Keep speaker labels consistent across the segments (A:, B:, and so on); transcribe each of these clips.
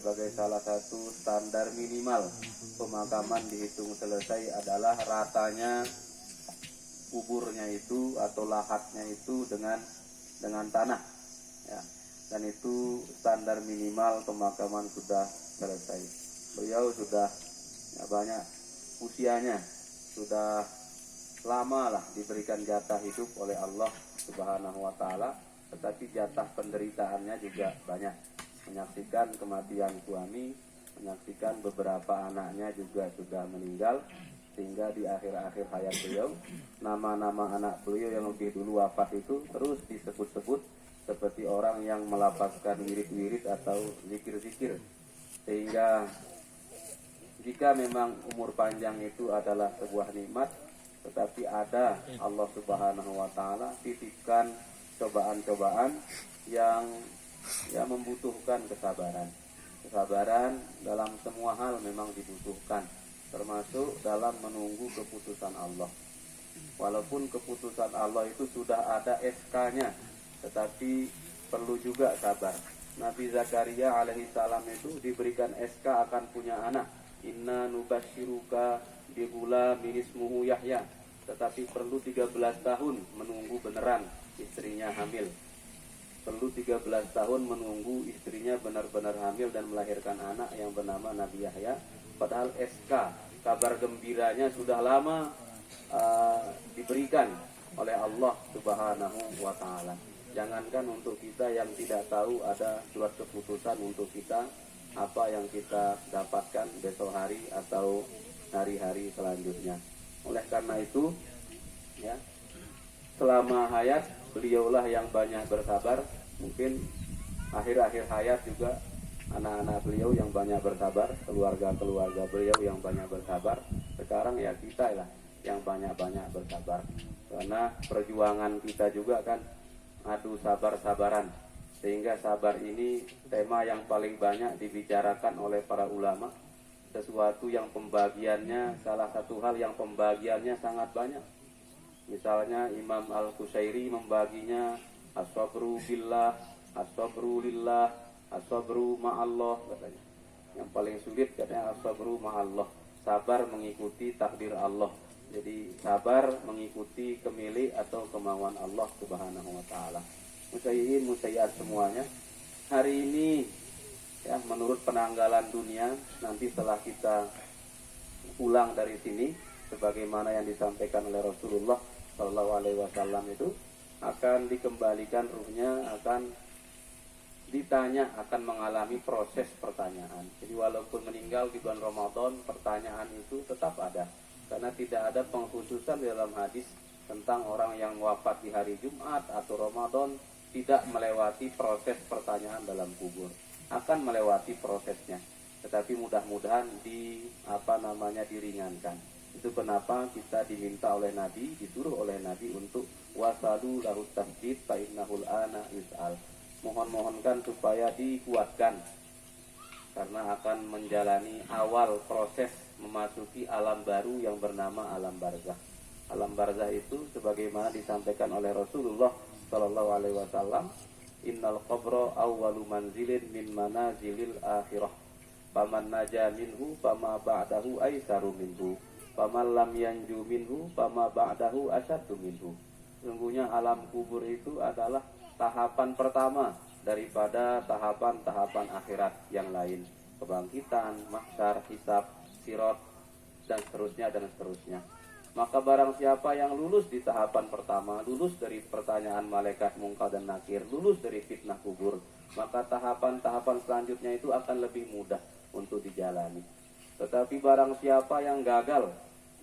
A: sebagai salah satu standar minimal pemakaman dihitung selesai adalah ratanya kuburnya itu atau lahatnya itu dengan tanah, ya. Dan itu standar minimal pemakaman sudah selesai. Beliau sudah banyak usianya, sudah lama lah diberikan jatah hidup oleh Allah Subhanahu wa Ta'ala, tetapi jatah penderitaannya juga banyak. Menyaksikan kematian suami, menyaksikan beberapa anaknya juga sudah meninggal, sehingga di akhir-akhir hayat beliau nama-nama anak beliau yang lebih dulu wafat itu terus disebut-sebut seperti orang yang melafazkan wirid-wirid atau zikir-zikir. Sehingga jika memang umur panjang itu adalah sebuah nikmat, tetapi ada Allah Subhanahu wa Ta'ala titipkan cobaan-cobaan yang membutuhkan kesabaran. Kesabaran dalam semua hal memang dibutuhkan, termasuk dalam menunggu keputusan Allah. Walaupun keputusan Allah itu sudah ada SK-nya, tetapi perlu juga sabar. Nabi Zakaria alaihi salam itu diberikan SK akan punya anak. Inna nubashiruka bigula minismuhu Yahya. Tetapi perlu 13 tahun menunggu beneran istrinya hamil. Perlu 13 tahun menunggu istrinya benar-benar hamil dan melahirkan anak yang bernama Nabi Yahya. Padahal SK, kabar gembiranya sudah lama diberikan oleh Allah Subhanahu wa Ta'ala. Jangankan untuk kita yang tidak tahu ada surat keputusan untuk kita, apa yang kita dapatkan besok hari atau hari-hari selanjutnya. Oleh karena itu, ya, selama hayat beliaulah yang banyak bersabar. Mungkin akhir-akhir hayat juga anak-anak beliau yang banyak bersabar, keluarga-keluarga beliau yang banyak bersabar. Sekarang ya kita lah yang banyak-banyak bersabar. Karena perjuangan kita juga kan adu sabar-sabaran. Sehingga sabar ini tema yang paling banyak dibicarakan oleh para ulama. Sesuatu yang pembagiannya, salah satu hal yang pembagiannya sangat banyak. Misalnya Imam Al-Qusairi membaginya as-sabru billah, as-sabru lillah, as-sabru ma'allah katanya. Yang paling sulit katanya as-sabru ma'allah, sabar mengikuti takdir Allah. Jadi sabar mengikuti kemilik atau kemauan Allah Subhanahu wa Ta'ala. Musayyihin, musayyiat semuanya, hari ini ya, menurut penanggalan dunia, nanti setelah kita pulang dari sini, sebagaimana yang disampaikan oleh Rasulullah Shallallahu Alaihi Wasallam itu, akan dikembalikan ruhnya, akan ditanya, akan mengalami proses pertanyaan. Jadi walaupun meninggal di bulan Ramadan, pertanyaan itu tetap ada, karena tidak ada pengkhususan di dalam hadis tentang orang yang wafat di hari Jumat atau Ramadan tidak melewati proses pertanyaan dalam kubur. Akan melewati prosesnya, tetapi mudah-mudahan diringankan. Itu kenapa kita diminta oleh Nabi, disuruh oleh Nabi untuk wasadu lahu tasdid fa innahul ana yus'al. Mohon-mohonkan supaya dikuatkan, karena akan menjalani awal proses memasuki alam baru yang bernama alam barzakh. Alam barzakh itu sebagaimana disampaikan oleh Rasulullah Shallallahu Alaihi Wasallam, innal qabra awwalu manzilin min manazilil akhirah. Faman naja minhu fama ba'dahu aisaru minhu. Faman lam yanju minhu fama ba'dahu asyaddu minhu. Sesungguhnya alam kubur itu adalah tahapan pertama daripada tahapan-tahapan akhirat yang lain. Kebangkitan, mahsyar, hisab, sirat, dan seterusnya dan seterusnya. Maka barang siapa yang lulus di tahapan pertama, lulus dari pertanyaan malaikat Munkar dan Nakir, lulus dari fitnah kubur, maka tahapan-tahapan selanjutnya itu akan lebih mudah untuk dijalani. Tetapi barang siapa yang gagal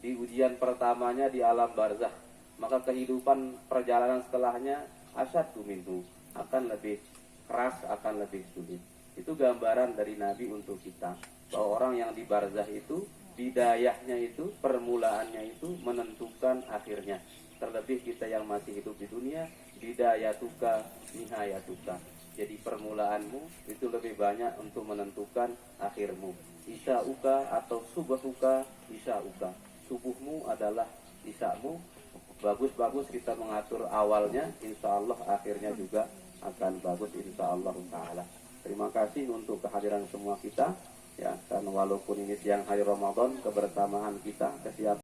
A: di ujian pertamanya di alam barzakh, maka kehidupan perjalanan setelahnya asyaddu minhu, akan lebih keras, akan lebih sulit. Itu gambaran dari Nabi untuk kita, bahwa orang yang di barzakh itu bidayahnya itu, permulaannya itu menentukan akhirnya. Terlebih kita yang masih hidup di dunia, bidayatuka nihayatuka. Jadi permulaanmu itu lebih banyak untuk menentukan akhirmu. Isya'uka atau subuhuka isya'uka. Subuhmu adalah isya'mu. Bagus-bagus kita mengatur awalnya, insya Allah akhirnya juga akan bagus insya Allah ta'ala. terima kasih untuk kehadiran semua kita ya, dan walaupun ini siang hari Ramadan, kebersamaan kita, kesiapan